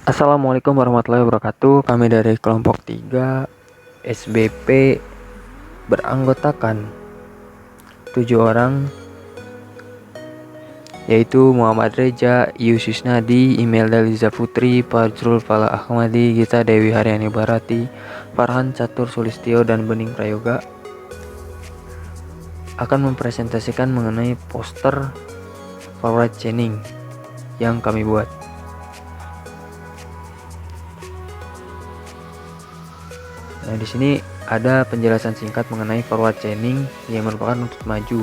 Assalamualaikum warahmatullahi wabarakatuh. Kami dari kelompok 3 SBP beranggotakan 7 orang, yaitu Muhammad Reja, Yusus Nadi, Imelda Liza Putri, Fajrul Fala Ahmadi, Gita Dewi Haryani Barati, Farhan Catur Sulistyo, dan Bening Prayoga akan mempresentasikan mengenai poster forward chaining yang kami buat. Nah, di sini ada penjelasan singkat mengenai forward chaining yang merupakan runtut maju.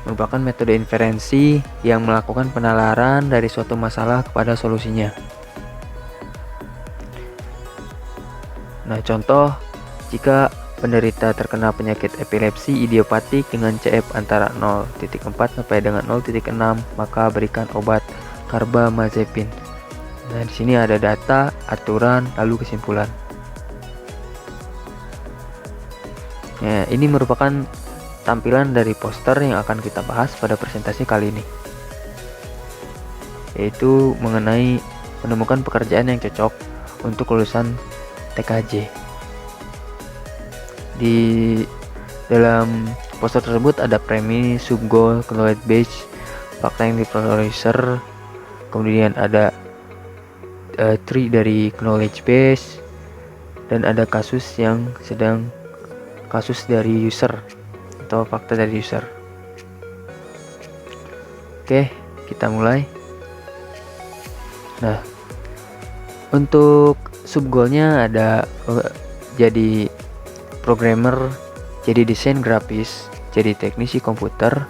Merupakan metode inferensi yang melakukan penalaran dari suatu masalah kepada solusinya. Nah, contoh, jika penderita terkena penyakit epilepsi idiopatik dengan CF antara 0.4 sampai dengan 0.6, maka berikan obat carbamazepin. Nah, di sini ada data, aturan, lalu kesimpulan. Nah, ini merupakan tampilan dari poster yang akan kita bahas pada presentasi kali ini, yaitu mengenai menemukan pekerjaan yang cocok untuk lulusan TKJ. Di dalam poster tersebut ada premis, subgoal, knowledge base, fakta yang diproses, kemudian ada tree dari knowledge base, dan ada kasus dari user atau fakta dari user. Oke, kita mulai. Nah, untuk subgoalnya ada jadi programmer, jadi desain grafis, jadi teknisi komputer,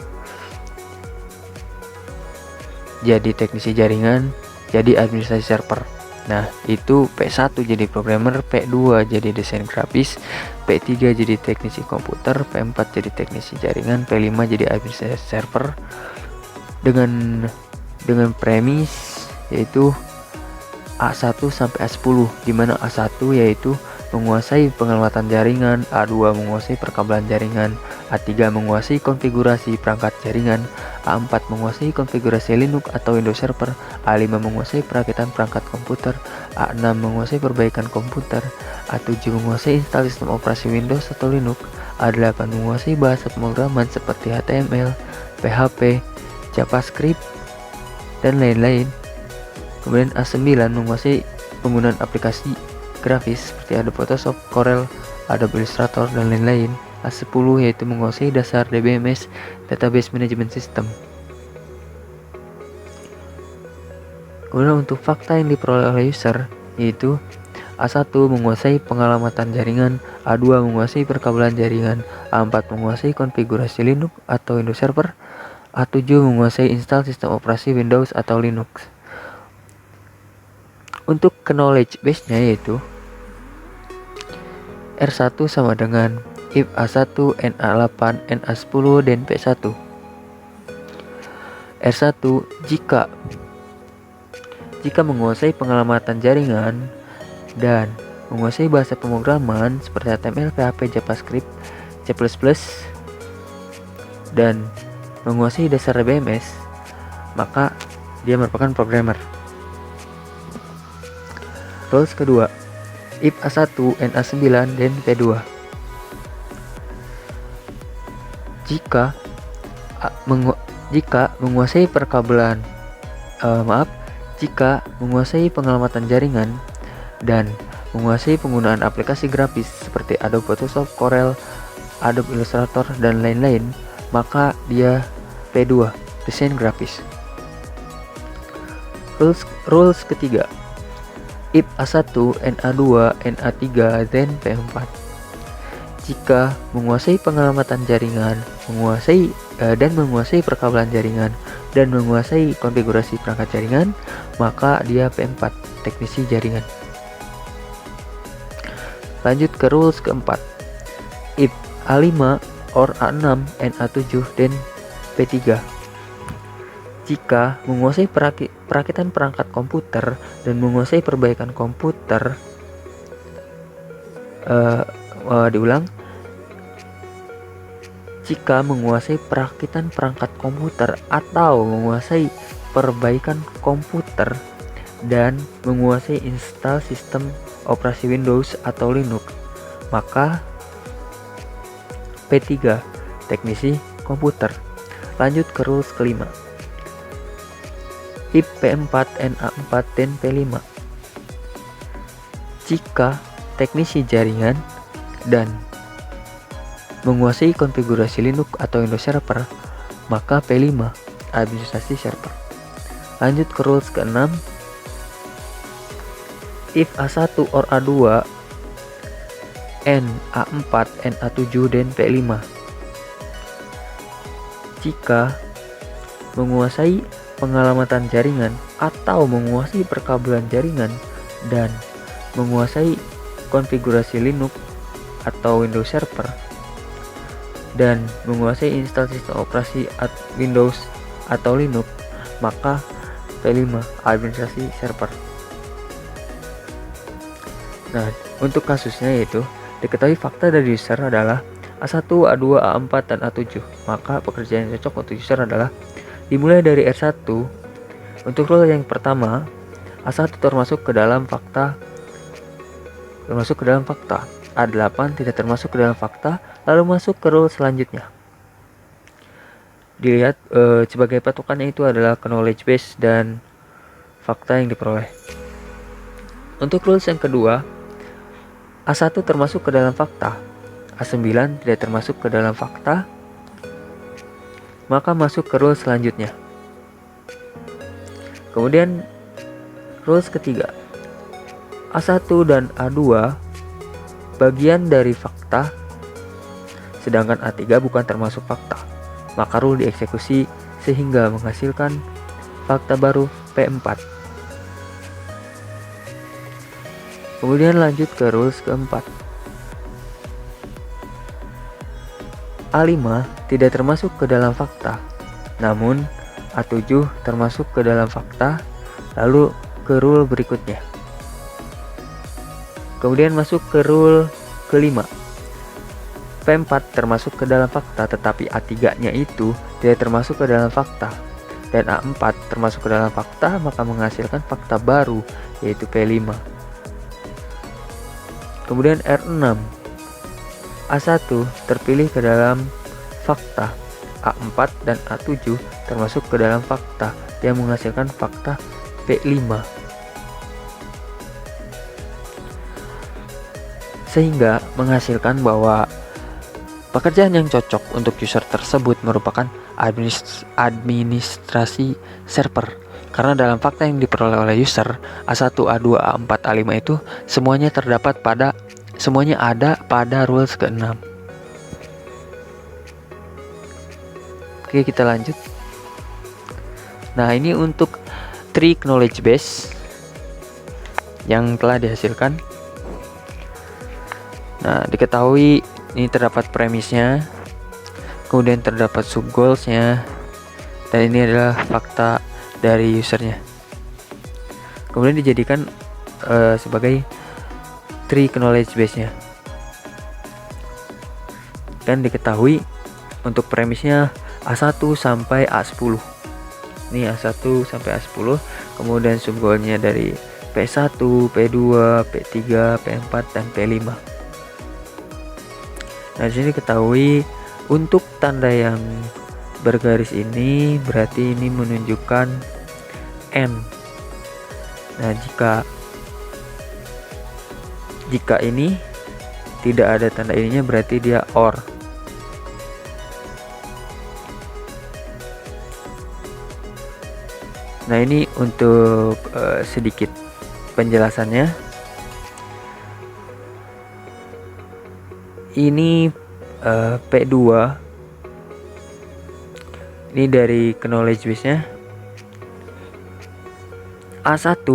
jadi teknisi jaringan, jadi administrasi server. Nah, itu P1 jadi programmer, P2 jadi desain grafis, P3 jadi teknisi komputer, P4 jadi teknisi jaringan, P5 jadi administrasi server. Dengan premis yaitu A1 sampai A10, di mana A1 yaitu menguasai penguatan jaringan, A2 menguasai perkabelan jaringan, A3 menguasai konfigurasi perangkat jaringan, A4 menguasai konfigurasi Linux atau Windows Server, A5 menguasai perakitan perangkat komputer, A6 menguasai perbaikan komputer, A7 menguasai install sistem operasi Windows atau Linux, A8 menguasai bahasa pemrograman seperti HTML, PHP, JavaScript, dan lain-lain. Kemudian A9 menguasai penggunaan aplikasi grafis seperti Adobe Photoshop, Corel, Adobe Illustrator, dan lain-lain. A10 yaitu menguasai dasar DBMS, Database Management System. Kemudian untuk fakta yang diperoleh oleh user yaitu A1 menguasai pengalamatan jaringan, A2 menguasai perkabelan jaringan, A4 menguasai konfigurasi Linux atau Windows Server, A7 menguasai install sistem operasi Windows atau Linux. Untuk knowledge base-nya yaitu R1 sama dengan if A1, NA8, NA10, dan P1. R1 jika menguasai pengalamatan jaringan dan menguasai bahasa pemrograman seperti HTML, PHP, JavaScript, C++, dan menguasai dasar DBMS, maka dia merupakan programmer. Rules kedua, if A1, NA9, dan P2. Jika menguasai jika menguasai pengalamatan jaringan dan menguasai penggunaan aplikasi grafis seperti Adobe Photoshop, Corel, Adobe Illustrator, dan lain-lain, maka dia P2, desain grafis. Rules ketiga, if A1, NA2, NA3, then P4. Jika menguasai pengalamatan jaringan, menguasai perkabelan jaringan, dan menguasai konfigurasi perangkat jaringan, maka dia P4, teknisi jaringan. Lanjut ke rules keempat, if A5 or A6, NA7, dan P3. Jika menguasai perakitan perangkat komputer dan menguasai perbaikan komputer, jika menguasai perakitan perangkat komputer atau menguasai perbaikan komputer dan menguasai install sistem operasi Windows atau Linux, maka P3 teknisi komputer. Lanjut ke rules kelima. If P4, NA4, dan P5. Jika teknisi jaringan dan menguasai konfigurasi Linux atau Windows Server, maka P5 administrasi server. Lanjut ke rules ke-6. If A1 or A2, NA4, NA7, dan P5. Jika menguasai pengalamatan jaringan atau menguasai perkabelan jaringan dan menguasai konfigurasi Linux atau Windows Server dan menguasai install sistem operasi Windows atau Linux, maka P5 administrasi server. Nah, untuk kasusnya yaitu diketahui fakta dari user adalah A1, A2, A4, dan A7. Maka pekerjaan yang cocok untuk user adalah dimulai dari R1. Untuk rule yang pertama, A1 termasuk ke dalam fakta, A8 tidak termasuk ke dalam fakta. Lalu masuk ke rule selanjutnya. Dilihat sebagai patokannya itu adalah knowledge base dan fakta yang diperoleh. Untuk rules yang kedua, A1 termasuk ke dalam fakta, A9 tidak termasuk ke dalam fakta, maka masuk ke rules selanjutnya. Kemudian rules ketiga, A1 dan A2 bagian dari fakta, sedangkan A3 bukan termasuk fakta, maka rule dieksekusi sehingga menghasilkan fakta baru P4. Kemudian lanjut ke rules keempat. A5 tidak termasuk ke dalam fakta, namun A7 termasuk ke dalam fakta. Lalu ke rule berikutnya. Kemudian masuk ke rule kelima. P4 termasuk ke dalam fakta, tetapi A3-nya itu tidak termasuk ke dalam fakta, dan A4 termasuk ke dalam fakta, maka menghasilkan fakta baru yaitu P5. Kemudian R6, A1 terpilih ke dalam fakta, A4 dan A7 termasuk ke dalam fakta yang menghasilkan fakta P5. Sehingga menghasilkan bahwa pekerjaan yang cocok untuk user tersebut merupakan administrasi server. Karena dalam fakta yang diperoleh oleh user A1, A2, A4, A5 itu semuanya ada pada rules ke-6. Oke, kita lanjut. Nah, ini untuk tree knowledge base yang telah dihasilkan. Nah, diketahui ini terdapat premisnya, kemudian terdapat sub goalsnya, dan ini adalah fakta dari usernya. Kemudian dijadikan sebagai tree knowledge base-nya. Dan diketahui untuk premisnya A1 sampai A10. Ini A1 sampai A10, kemudian sub goal-nya dari P1, P2, P3, P4, dan P5. Nah, di sini ketahui untuk tanda yang bergaris ini berarti ini menunjukkan N. Nah, jika ini tidak ada tanda ininya berarti dia OR. Nah, ini untuk sedikit penjelasannya. Ini P2. Ini dari knowledge base-nya. A1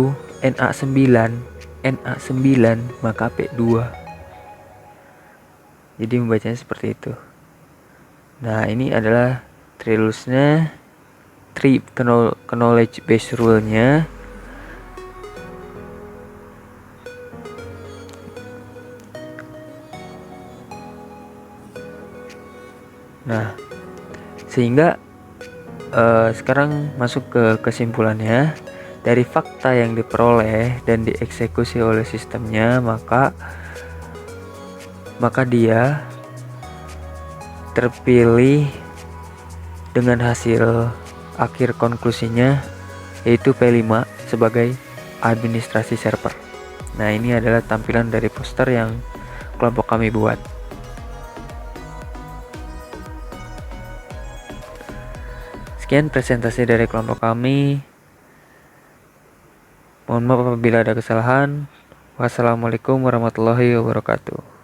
NA9 maka P2. Jadi membacanya seperti itu. Nah, ini adalah tree rules-nya, tree knowledge base rule-nya. Nah, sehingga sekarang masuk ke kesimpulannya. Dari fakta yang diperoleh dan dieksekusi oleh sistemnya, maka dia terpilih dengan hasil akhir konklusinya yaitu P5 sebagai administrasi server. Nah, ini adalah tampilan dari poster yang kelompok kami buat. Sekian presentasi dari kelompok kami. Mohon maaf apabila ada kesalahan. Wassalamualaikum warahmatullahi wabarakatuh.